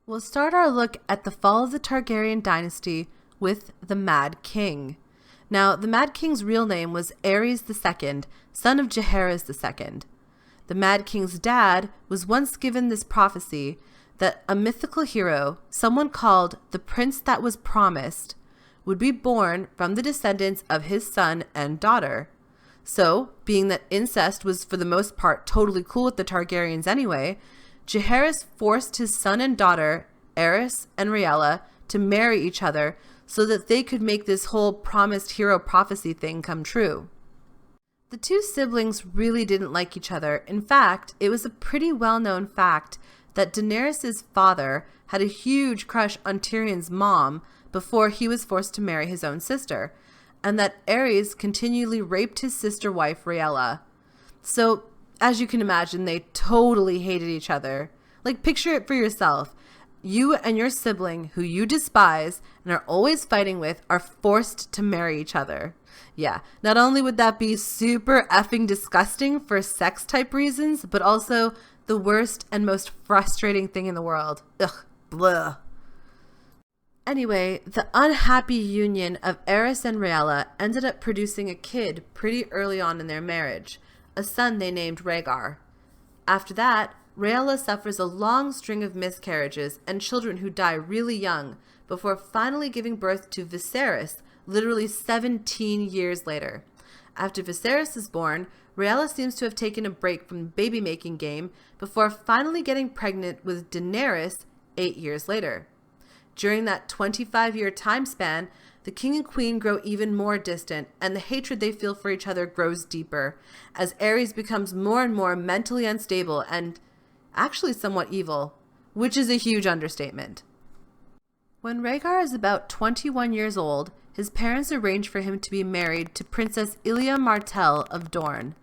We'll start our look at the fall of the Targaryen dynasty with the Mad King. Now, the Mad King's real name was Aerys II, son of Jaehaerys II. The Mad King's dad was once given this prophecy that a mythical hero, someone called the Prince That Was Promised, would be born from the descendants of his son and daughter. So, being that incest was for the most part totally cool with the Targaryens anyway, Jaehaerys forced his son and daughter, Aerys and Rhaella, to marry each other so that they could make this whole promised hero prophecy thing come true. The two siblings really didn't like each other. In fact, it was a pretty well-known fact that Daenerys' father had a huge crush on Tyrion's mom before he was forced to marry his own sister, and that Aerys continually raped his sister wife Rhaella. So, as you can imagine, they totally hated each other. Like, picture it for yourself. You and your sibling, who you despise and are always fighting with, are forced to marry each other. Yeah, not only would that be super effing disgusting for sex type reasons, but also the worst and most frustrating thing in the world. Ugh, blah. Anyway, the unhappy union of Aerys and Rhaella ended up producing a kid pretty early on in their marriage, a son they named Rhaegar. After that, Rhaella suffers a long string of miscarriages and children who die really young before finally giving birth to Viserys, literally 17 years later. After Viserys is born, Rhaella seems to have taken a break from the baby-making game before finally getting pregnant with Daenerys 8 years later. During that 25-year time span, the king and queen grow even more distant, and the hatred they feel for each other grows deeper, as Aerys becomes more and more mentally unstable and actually somewhat evil, which is a huge understatement. When Rhaegar is about 21 years old, his parents arrange for him to be married to Princess Ilia Martell of Dorne.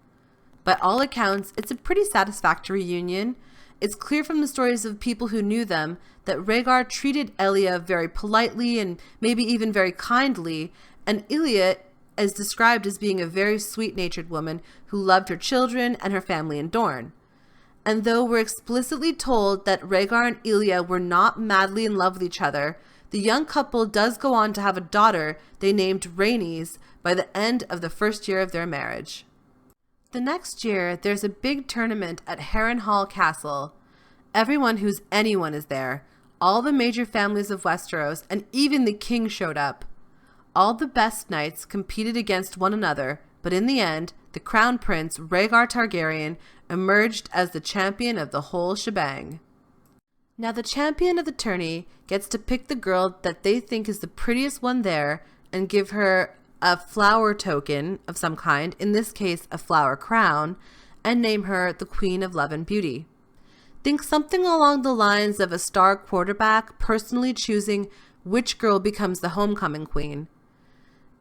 By all accounts, it's a pretty satisfactory union. It's clear from the stories of people who knew them that Rhaegar treated Elia very politely and maybe even very kindly, and Ilia is described as being a very sweet-natured woman who loved her children and her family in Dorne. And though we're explicitly told that Rhaegar and Ilia were not madly in love with each other, the young couple does go on to have a daughter they named Rhaenys by the end of the first year of their marriage. The next year, there's a big tournament at Harrenhal Castle. Everyone who's anyone is there. All the major families of Westeros, and even the king showed up. All the best knights competed against one another, but in the end, the crown prince, Rhaegar Targaryen, emerged as the champion of the whole shebang. Now the champion of the tourney gets to pick the girl that they think is the prettiest one there and give her a flower token of some kind, in this case a flower crown, and name her the Queen of Love and Beauty. Think something along the lines of a star quarterback personally choosing which girl becomes the homecoming queen.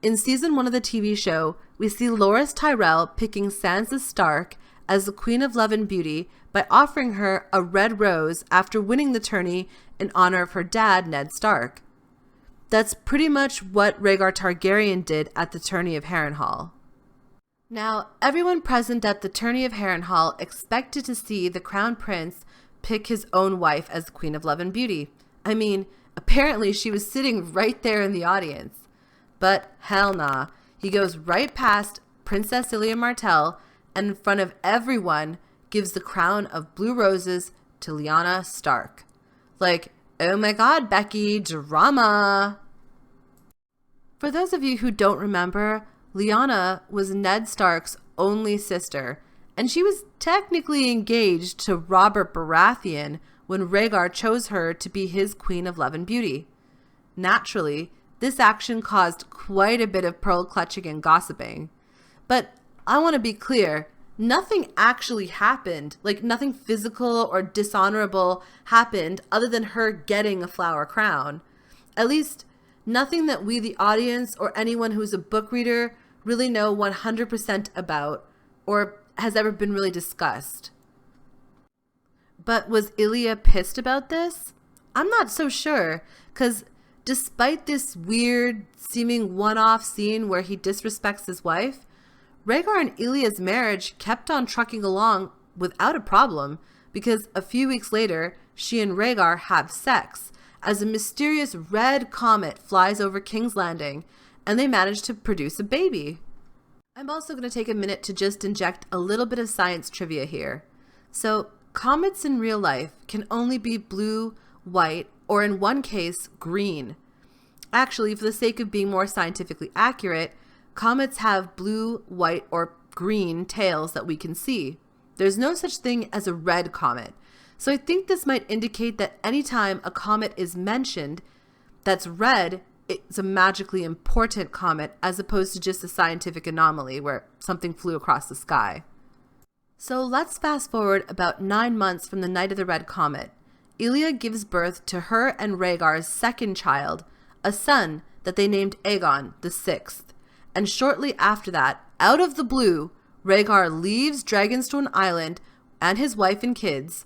In season 1 of the TV show, we see Loras Tyrell picking Sansa Stark as the Queen of Love and Beauty by offering her a red rose after winning the tourney in honor of her dad, Ned Stark. That's pretty much what Rhaegar Targaryen did at the tourney of Harrenhal. Now, everyone present at the tourney of Harrenhal expected to see the crown prince pick his own wife as the Queen of Love and Beauty. I mean, apparently she was sitting right there in the audience. But hell nah, he goes right past Princess Ilia Martell and in front of everyone gives the crown of blue roses to Lyanna Stark. Like, oh my god, Becky, drama! For those of you who don't remember, Lyanna was Ned Stark's only sister, and she was technically engaged to Robert Baratheon when Rhaegar chose her to be his Queen of Love and Beauty. Naturally, this action caused quite a bit of pearl clutching and gossiping. But I want to be clear, nothing actually happened, like nothing physical or dishonorable happened other than her getting a flower crown. At least, nothing that we, the audience, or anyone who's a book reader really know 100% about or has ever been really discussed. But was Ilia pissed about this? I'm not so sure, because despite this weird, seeming one-off scene where he disrespects his wife, Rhaegar and Ilia's marriage kept on trucking along without a problem, because a few weeks later, she and Rhaegar have sex as a mysterious red comet flies over King's Landing, and they manage to produce a baby. I'm also going to take a minute to just inject a little bit of science trivia here. So, comets in real life can only be blue, white, or in one case, green. Actually, for the sake of being more scientifically accurate, comets have blue, white, or green tails that we can see. There's no such thing as a red comet. So I think this might indicate that anytime a comet is mentioned that's red, it's a magically important comet as opposed to just a scientific anomaly where something flew across the sky. So let's fast forward about 9 months from the night of the red comet. Elia gives birth to her and Rhaegar's second child, a son that they named Aegon the Sixth. And shortly after that, out of the blue, Rhaegar leaves Dragonstone Island and his wife and kids,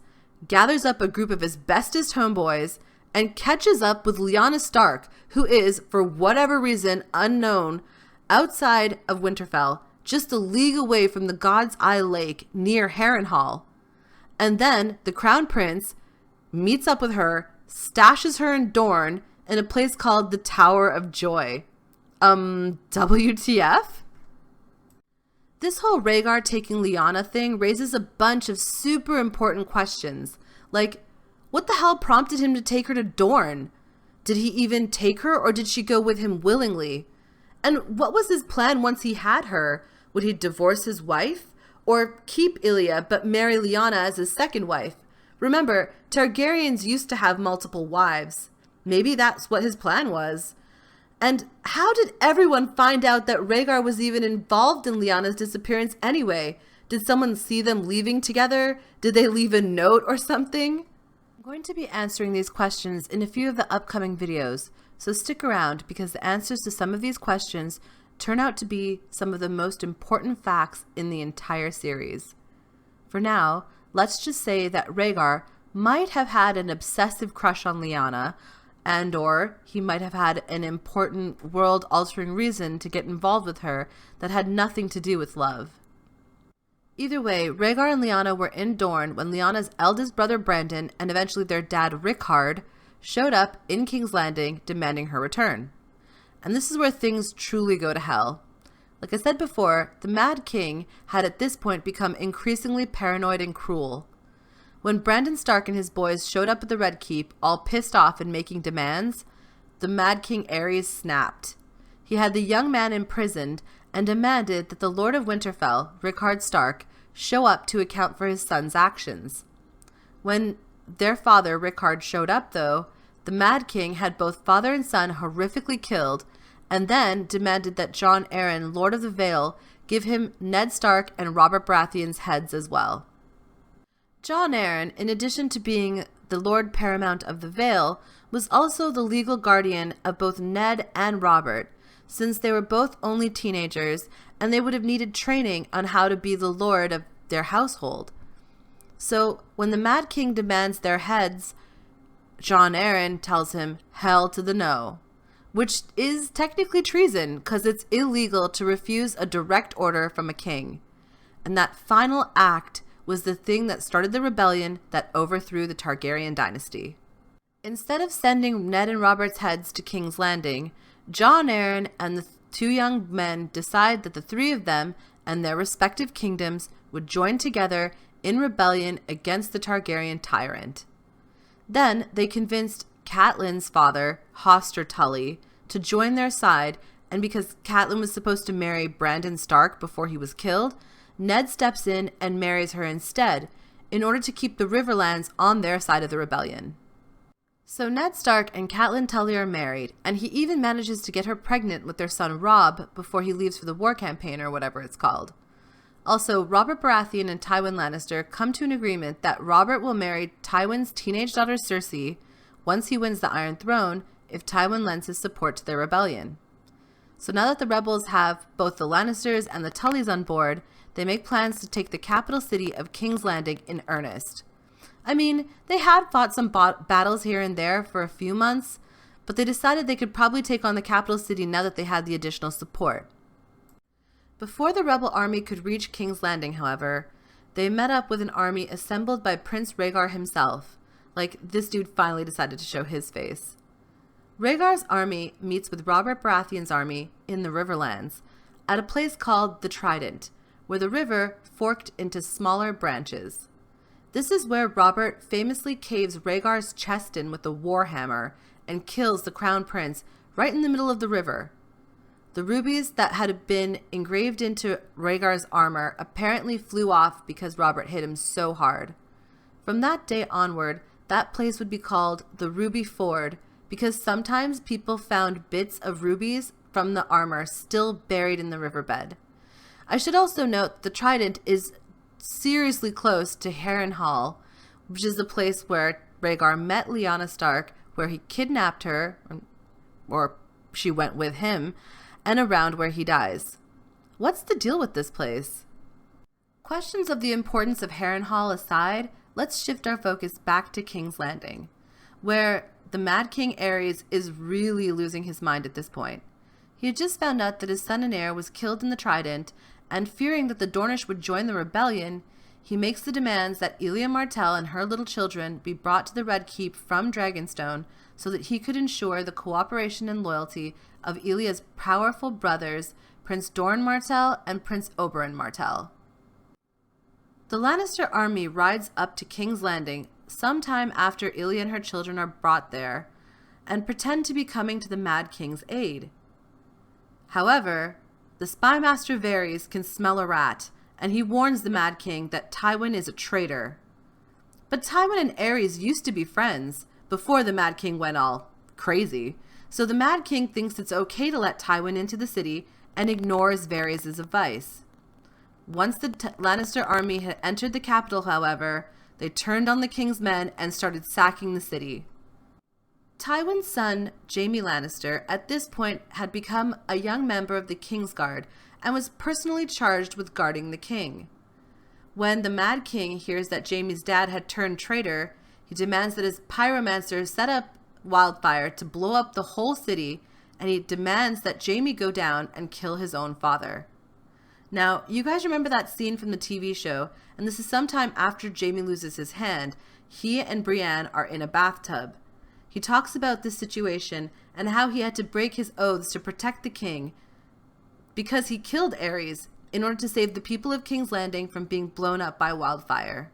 gathers up a group of his bestest homeboys, and catches up with Lyanna Stark, who is, for whatever reason unknown, outside of Winterfell, just a league away from the God's Eye Lake near Harrenhal. And then the Crown Prince meets up with her, stashes her in Dorne in a place called the Tower of Joy. WTF? This whole Rhaegar taking Lyanna thing raises a bunch of super important questions, like, what the hell prompted him to take her to Dorne? Did he even take her, or did she go with him willingly? And what was his plan once he had her? Would he divorce his wife? Or keep Elia but marry Lyanna as his second wife? Remember, Targaryens used to have multiple wives. Maybe that's what his plan was. And how did everyone find out that Rhaegar was even involved in Lyanna's disappearance anyway? Did someone see them leaving together? Did they leave a note or something? I'm going to be answering these questions in a few of the upcoming videos, so stick around because the answers to some of these questions turn out to be some of the most important facts in the entire series. For now, let's just say that Rhaegar might have had an obsessive crush on Lyanna, and or he might have had an important world-altering reason to get involved with her that had nothing to do with love. Either way, Rhaegar and Lyanna were in Dorne when Lyanna's eldest brother Brandon and eventually their dad Rickard showed up in King's Landing demanding her return. And this is where things truly go to hell. Like I said before, the Mad King had at this point become increasingly paranoid and cruel. When Brandon Stark and his boys showed up at the Red Keep, all pissed off and making demands, the Mad King Aerys snapped. He had the young man imprisoned and demanded that the Lord of Winterfell, Rickard Stark, show up to account for his son's actions. When their father, Rickard, showed up, though, the Mad King had both father and son horrifically killed, and then demanded that Jon Arryn, Lord of the Vale, give him Ned Stark and Robert Baratheon's heads as well. Jon Arryn, in addition to being the Lord Paramount of the Vale, was also the legal guardian of both Ned and Robert, since they were both only teenagers and they would have needed training on how to be the lord of their household. So when the Mad King demands their heads, Jon Arryn tells him, hell to the no, which is technically treason because it's illegal to refuse a direct order from a king. And that final act was the thing that started the rebellion that overthrew the Targaryen dynasty. Instead of sending Ned and Robert's heads to King's Landing, Jon Arryn and the two young men decide that the three of them and their respective kingdoms would join together in rebellion against the Targaryen tyrant. Then they convinced Catelyn's father, Hoster Tully, to join their side, and because Catelyn was supposed to marry Brandon Stark before he was killed, Ned steps in and marries her instead, in order to keep the Riverlands on their side of the rebellion. So Ned Stark and Catelyn Tully are married, and he even manages to get her pregnant with their son Robb before he leaves for the war campaign or whatever it's called. Also, Robert Baratheon and Tywin Lannister come to an agreement that Robert will marry Tywin's teenage daughter Cersei once he wins the Iron Throne if Tywin lends his support to their rebellion. So now that the rebels have both the Lannisters and the Tullys on board, they make plans to take the capital city of King's Landing in earnest. I mean, they had fought some battles here and there for a few months, but they decided they could probably take on the capital city now that they had the additional support. Before the rebel army could reach King's Landing, however, they met up with an army assembled by Prince Rhaegar himself, Like, this dude finally decided to show his face. Rhaegar's army meets with Robert Baratheon's army in the Riverlands at a place called the Trident, where the river forked into smaller branches. This is where Robert famously caves Rhaegar's chest in with a warhammer and kills the crown prince right in the middle of the river. The rubies that had been engraved into Rhaegar's armor apparently flew off because Robert hit him so hard. From that day onward, that place would be called the Ruby Ford because sometimes people found bits of rubies from the armor still buried in the riverbed. I should also note the Trident is seriously close to Harrenhal, which is the place where Rhaegar met Lyanna Stark, where he kidnapped her, or she went with him, and around where he dies. What's the deal with this place? Questions of the importance of Harrenhal aside, let's shift our focus back to King's Landing, where the Mad King Aerys is really losing his mind at this point. He had just found out that his son and heir was killed in the Trident, and fearing that the Dornish would join the rebellion, he makes the demands that Elia Martell and her little children be brought to the Red Keep from Dragonstone so that he could ensure the cooperation and loyalty of Elia's powerful brothers, Prince Doran Martell and Prince Oberyn Martell. The Lannister army rides up to King's Landing sometime after Elia and her children are brought there, and pretend to be coming to the Mad King's aid. However, the spymaster Varys can smell a rat, and he warns the Mad King that Tywin is a traitor. But Tywin and Aerys used to be friends before the Mad King went all crazy, so the Mad King thinks it's okay to let Tywin into the city and ignores Varys' advice. Once the Lannister army had entered the capital, however, they turned on the king's men and started sacking the city. Tywin's son, Jaime Lannister, at this point had become a young member of the Kingsguard and was personally charged with guarding the king. When the Mad King hears that Jaime's dad had turned traitor, he demands that his pyromancer set up wildfire to blow up the whole city, and he demands that Jaime go down and kill his own father. Now, you guys remember that scene from the TV show, and this is sometime after Jaime loses his hand. He and Brienne are in a bathtub. He talks about this situation and how he had to break his oaths to protect the king because he killed Aerys in order to save the people of King's Landing from being blown up by wildfire.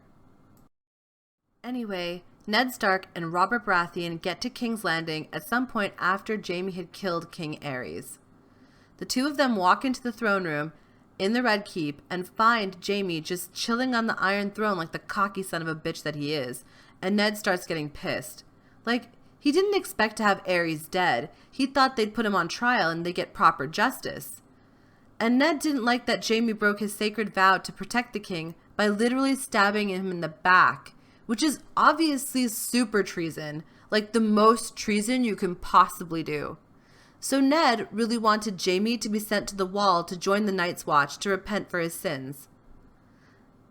Anyway, Ned Stark and Robert Baratheon get to King's Landing at some point after Jaime had killed King Aerys. The two of them walk into the throne room in the Red Keep and find Jaime just chilling on the Iron Throne like the cocky son of a bitch that he is, and Ned starts getting pissed. Like, he didn't expect to have Aerys dead. He thought they'd put him on trial and they'd get proper justice. And Ned didn't like that Jaime broke his sacred vow to protect the king by literally stabbing him in the back, which is obviously super treason, like the most treason you can possibly do. So Ned really wanted Jaime to be sent to the Wall to join the Night's Watch to repent for his sins.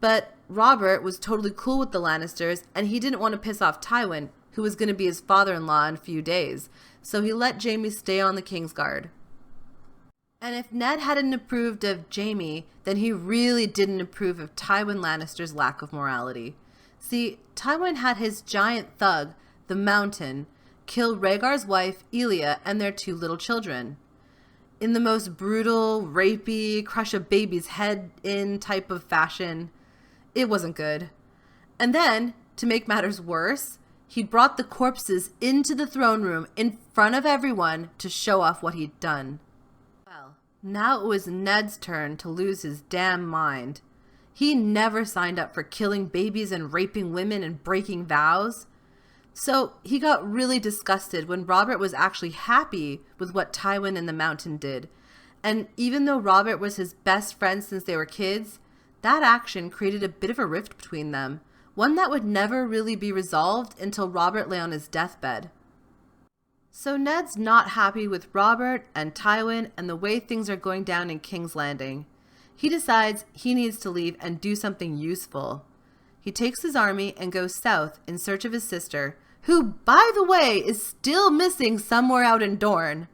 But Robert was totally cool with the Lannisters, and he didn't want to piss off Tywin, who was going to be his father-in-law in a few days, so he let Jaime stay on the Kingsguard. And if Ned hadn't approved of Jaime, then he really didn't approve of Tywin Lannister's lack of morality. See, Tywin had his giant thug, the Mountain, kill Rhaegar's wife, Elia, and their two little children. In the most brutal, rapey, crush a baby's head in type of fashion. It wasn't good. And then, to make matters worse, he brought the corpses into the throne room in front of everyone to show off what he'd done. Well, now it was Ned's turn to lose his damn mind. He never signed up for killing babies and raping women and breaking vows. So he got really disgusted when Robert was actually happy with what Tywin and the Mountain did. And even though Robert was his best friend since they were kids, that action created a bit of a rift between them, one that would never really be resolved until Robert lay on his deathbed. So Ned's not happy with Robert and Tywin and the way things are going down in King's Landing. He decides he needs to leave and do something useful. He takes his army and goes south in search of his sister, who, by the way, is still missing somewhere out in Dorne.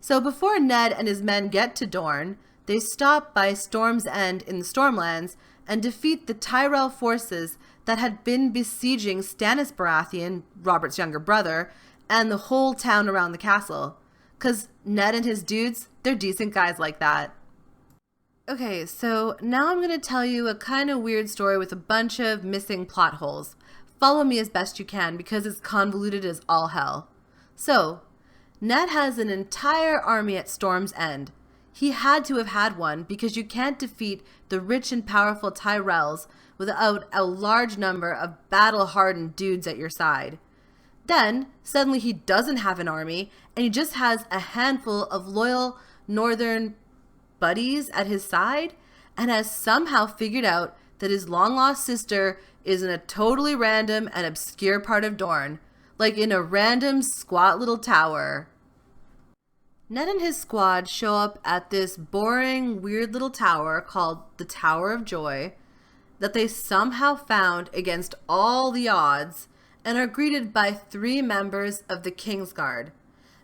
So before Ned and his men get to Dorne, they stop by Storm's End in the Stormlands and defeat the Tyrell forces that had been besieging Stannis Baratheon, Robert's younger brother, and the whole town around the castle. 'Cause Ned and his dudes, they're decent guys like that. Okay, so now I'm going to tell you a kind of weird story with a bunch of missing plot holes. Follow me as best you can because it's convoluted as all hell. So, Ned has an entire army at Storm's End. He had to have had one because you can't defeat the rich and powerful Tyrells without a large number of battle-hardened dudes at your side. Then, suddenly he doesn't have an army and he just has a handful of loyal northern buddies at his side and has somehow figured out that his long-lost sister is in a totally random and obscure part of Dorne, like in a random squat little tower. Ned and his squad show up at this boring, weird little tower called the Tower of Joy that they somehow found against all the odds and are greeted by 3 members of the Kingsguard.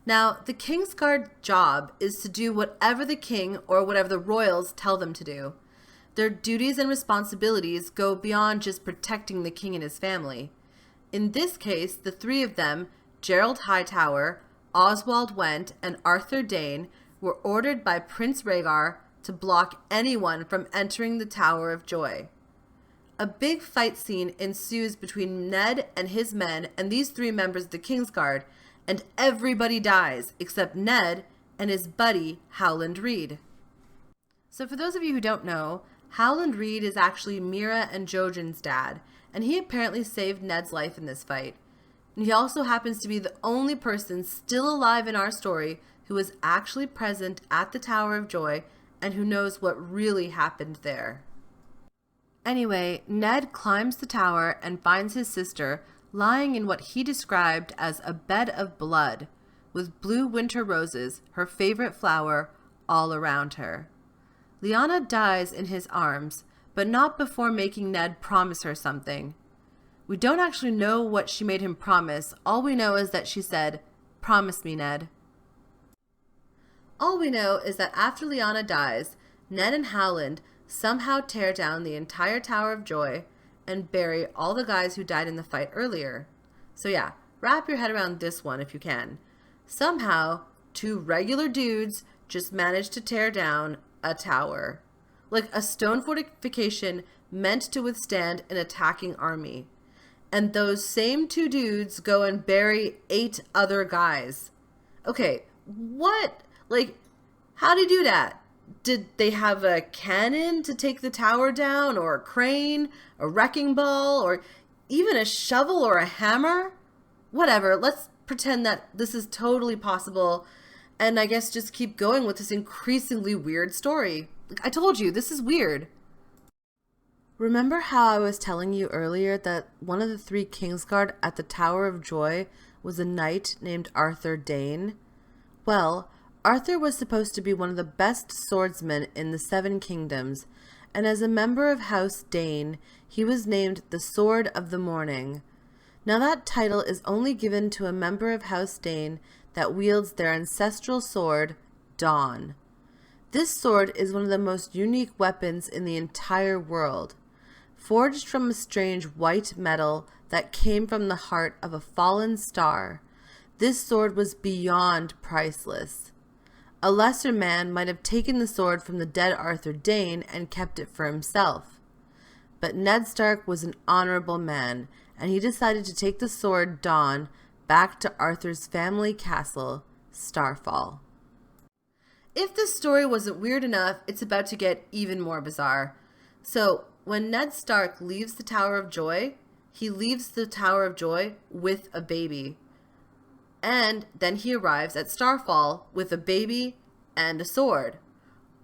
Now, the Kingsguard job is to do whatever the king or whatever the royals tell them to do. Their duties and responsibilities go beyond just protecting the king and his family. In this case, the 3 of them, Gerald Hightower, Oswald Went, and Arthur Dane, were ordered by Prince Rhaegar to block anyone from entering the Tower of Joy. A big fight scene ensues between Ned and his men and these 3 members of the Kingsguard, and everybody dies except Ned and his buddy Howland Reed. So for those of you who don't know, Howland Reed is actually Mira and Jojen's dad, and he apparently saved Ned's life in this fight. And he also happens to be the only person still alive in our story who was actually present at the Tower of Joy and who knows what really happened there. Anyway, Ned climbs the tower and finds his sister lying in what he described as a bed of blood, with blue winter roses, her favorite flower, all around her. Lyanna dies in his arms, but not before making Ned promise her something. We don't actually know what she made him promise. All we know is that she said, "Promise me, Ned." All we know is that after Lyanna dies, Ned and Howland somehow tear down the entire Tower of Joy and bury all the guys who died in the fight earlier. So yeah, wrap your head around this one if you can. Somehow, 2 regular dudes just managed to tear down a tower. Like a stone fortification meant to withstand an attacking army. And those same 2 dudes go and bury 8 other guys. Okay, what? Like, how'd he do that? Did they have a cannon to take the tower down, or a crane, a wrecking ball, or even a shovel or a hammer? Whatever, let's pretend that this is totally possible, and I guess just keep going with this increasingly weird story. Like I told you, this is weird. Remember how I was telling you earlier that one of the 3 Kingsguard at the Tower of Joy was a knight named Arthur Dane? Well, Arthur was supposed to be one of the best swordsmen in the 7 Kingdoms, and as a member of House Dane, he was named the Sword of the Morning. Now that title is only given to a member of House Dane that wields their ancestral sword, Dawn. This sword is one of the most unique weapons in the entire world. Forged from a strange white metal that came from the heart of a fallen star, this sword was beyond priceless. A lesser man might have taken the sword from the dead Arthur Dane and kept it for himself. But Ned Stark was an honorable man, and he decided to take the sword Dawn back to Arthur's family castle, Starfall. If this story wasn't weird enough, it's about to get even more bizarre. So, when Ned Stark leaves the Tower of Joy, he leaves the Tower of Joy with a baby. And then he arrives at Starfall with a baby and a sword.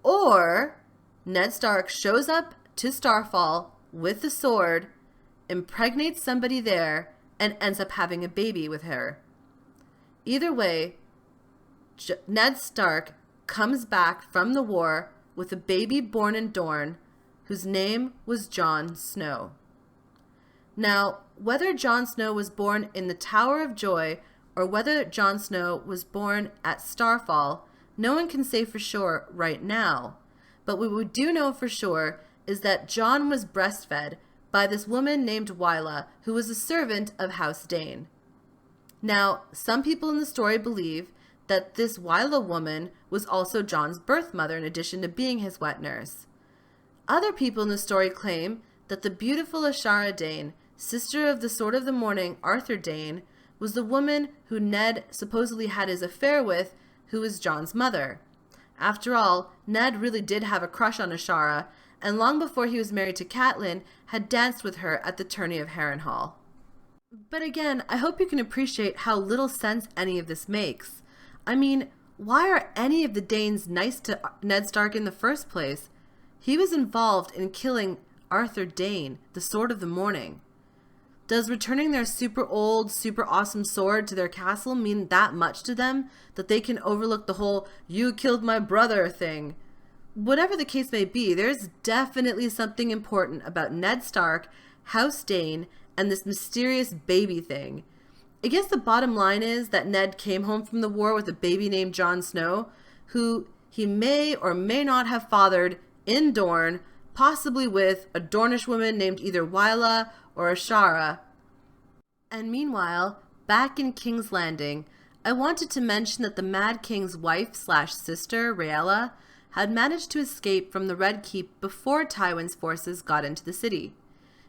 Or Ned Stark shows up to Starfall with the sword, impregnates somebody there, and ends up having a baby with her. Either way, Ned Stark comes back from the war with a baby born in Dorne whose name was Jon Snow. Now, whether Jon Snow was born in the Tower of Joy or whether Jon Snow was born at Starfall, no one can say for sure right now. But what we do know for sure is that Jon was breastfed by this woman named Wyla, who was a servant of House Dane. Now, some people in the story believe that this Wyla woman was also John's birth mother in addition to being his wet nurse. Other people in the story claim that the beautiful Ashara Dane, sister of the Sword of the Morning Arthur Dane, was the woman who Ned supposedly had his affair with, who was John's mother. After all, Ned really did have a crush on Ashara, and long before he was married to Catelyn, had danced with her at the tourney of Harrenhal. But again, I hope you can appreciate how little sense any of this makes. I mean, why are any of the Danes nice to Ned Stark in the first place? He was involved in killing Arthur Dane, the Sword of the Morning. Does returning their super old, super awesome sword to their castle mean that much to them that they can overlook the whole "you killed my brother" thing? Whatever the case may be, there's definitely something important about Ned Stark, House Dane, and this mysterious baby thing. I guess the bottom line is that Ned came home from the war with a baby named Jon Snow, who he may or may not have fathered in Dorne, possibly with a Dornish woman named either Wyla or Ashara. And meanwhile, back in King's Landing, I wanted to mention that the Mad King's wife/sister, Rhaella, had managed to escape from the Red Keep before Tywin's forces got into the city.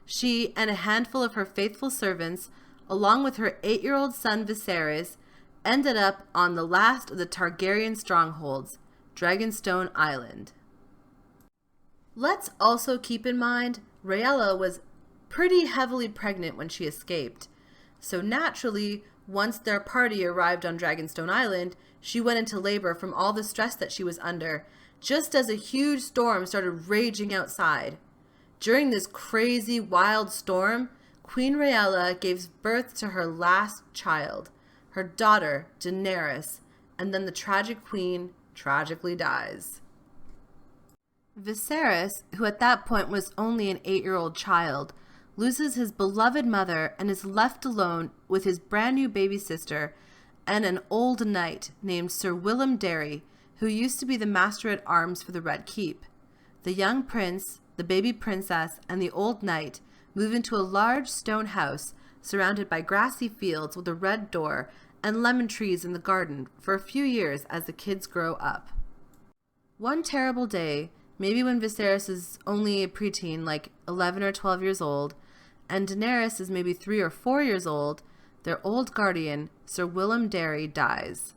She and a handful of her faithful servants, along with her 8-year-old son Viserys, ended up on the last of the Targaryen strongholds, Dragonstone Island. Let's also keep in mind, Rhaella was pretty heavily pregnant when she escaped. So naturally, once their party arrived on Dragonstone Island, she went into labor from all the stress that she was under, just as a huge storm started raging outside. During this crazy, wild storm, Queen Rhaella gave birth to her last child, her daughter, Daenerys, and then the tragic queen tragically dies. Viserys, who at that point was only an 8-year-old child, loses his beloved mother and is left alone with his brand new baby sister and an old knight named Sir Willem Darry, who used to be the master-at-arms for the Red Keep. The young prince, the baby princess, and the old knight move into a large stone house surrounded by grassy fields with a red door and lemon trees in the garden for a few years as the kids grow up. One terrible day, maybe when Viserys is only a preteen, like 11 or 12 years old, and Daenerys is maybe 3 or 4 years old, their old guardian, Sir Willem Darry, dies.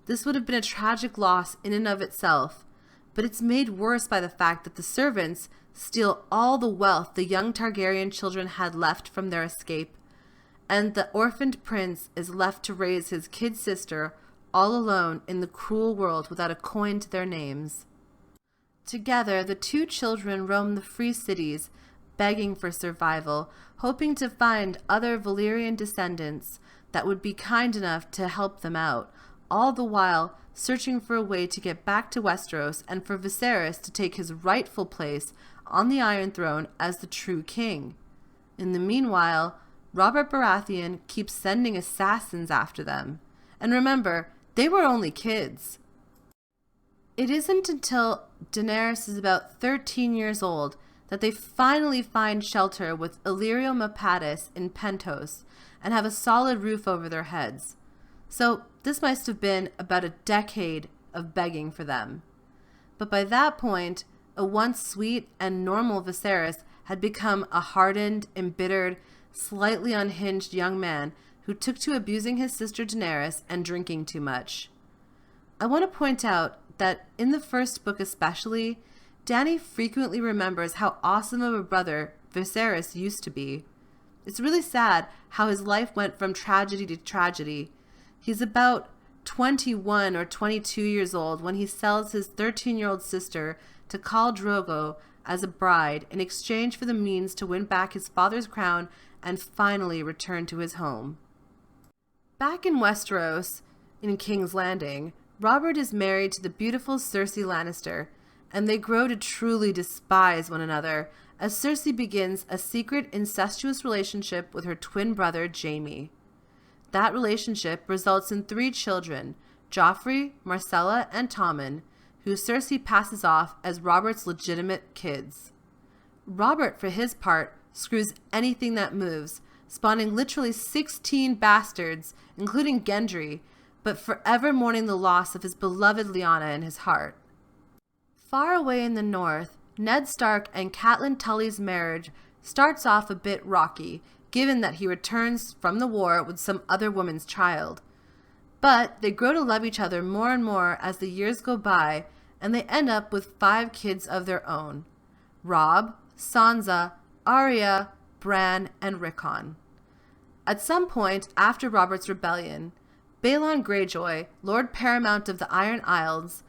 This would have been a tragic loss in and of itself, but it's made worse by the fact that the servants steal all the wealth the young Targaryen children had left from their escape, and the orphaned prince is left to raise his kid sister all alone in the cruel world without a coin to their names. Together, the two children roam the free cities, begging for survival, hoping to find other Valyrian descendants that would be kind enough to help them out, all the while searching for a way to get back to Westeros and for Viserys to take his rightful place on the Iron Throne as the true king. In the meanwhile, Robert Baratheon keeps sending assassins after them. And remember, they were only kids. It isn't until Daenerys is about 13 years old that they finally find shelter with Illyrio Mopatis in Pentos and have a solid roof over their heads. So this must have been about a decade of begging for them. But by that point, a once sweet and normal Viserys had become a hardened, embittered, slightly unhinged young man who took to abusing his sister Daenerys and drinking too much. I want to point out that in the first book especially, Dany frequently remembers how awesome of a brother Viserys used to be. It's really sad how his life went from tragedy to tragedy. He's about 21 or 22 years old when he sells his 13-year-old sister to Khal Drogo as a bride in exchange for the means to win back his father's crown and finally return to his home. Back in Westeros, in King's Landing, Robert is married to the beautiful Cersei Lannister, and they grow to truly despise one another as Cersei begins a secret incestuous relationship with her twin brother Jaime. That relationship results in 3 children, Joffrey, Marcella, and Tommen, who Cersei passes off as Robert's legitimate kids. Robert, for his part, screws anything that moves, spawning literally 16 bastards, including Gendry, but forever mourning the loss of his beloved Lyanna in his heart. Far away in the north, Ned Stark and Catelyn Tully's marriage starts off a bit rocky, given that he returns from the war with some other woman's child. But they grow to love each other more and more as the years go by, and they end up with 5 kids of their own: Robb, Sansa, Arya, Bran, and Rickon. At some point after Robert's rebellion, Balon Greyjoy, Lord Paramount of the Iron Isles,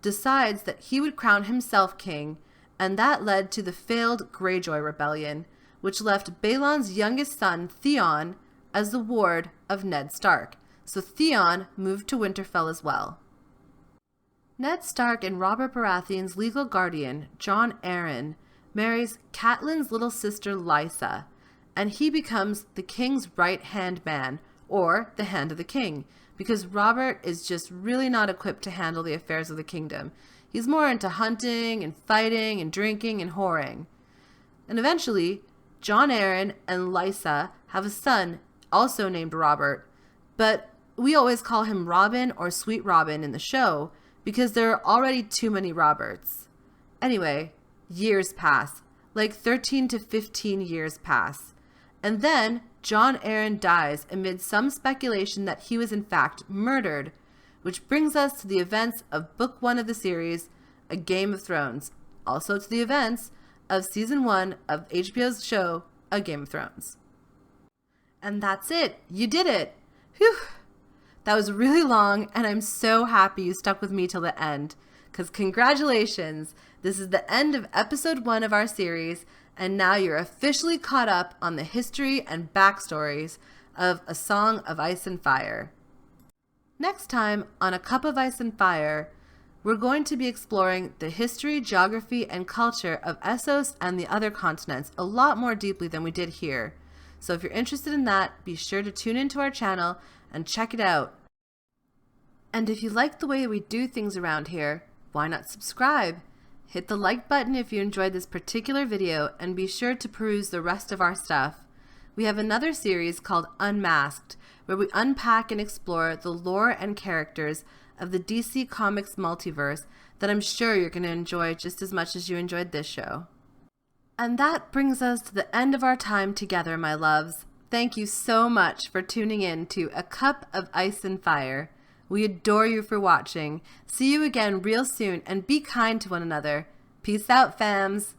decides that he would crown himself king, and that led to the failed Greyjoy Rebellion, which left Balon's youngest son, Theon, as the ward of Ned Stark. So Theon moved to Winterfell as well. Ned Stark and Robert Baratheon's legal guardian, Jon Arryn, marries Catelyn's little sister Lysa, and he becomes the king's right-hand man, or the hand of the king, because Robert is just really not equipped to handle the affairs of the kingdom. He's more into hunting and fighting and drinking and whoring. And eventually, Jon Arryn and Lysa have a son, also named Robert, but we always call him Robin or Sweet Robin in the show because there are already too many Roberts. Anyway, years pass, like 13 to 15 years pass. And then Jon Arryn dies amid some speculation that he was in fact murdered, which brings us to the events of Book 1 of the series, A Game of Thrones, also to the events of Season 1 of HBO's show, A Game of Thrones. And that's it. You did it. Whew. That was really long, and I'm so happy you stuck with me till the end, because congratulations, this is the end of episode 1 of our series, and now you're officially caught up on the history and backstories of A Song of Ice and Fire. Next time on A Cup of Ice and Fire, we're going to be exploring the history, geography, and culture of Essos and the other continents a lot more deeply than we did here. So if you're interested in that, be sure to tune into our channel and check it out. And if you like the way we do things around here, why not subscribe? Hit the like button if you enjoyed this particular video, and be sure to peruse the rest of our stuff. We have another series called Unmasked, where we unpack and explore the lore and characters of the DC Comics multiverse that I'm sure you're going to enjoy just as much as you enjoyed this show. And that brings us to the end of our time together, my loves. Thank you so much for tuning in to A Cup of Ice and Fire. We adore you for watching. See you again real soon, and be kind to one another. Peace out, fams.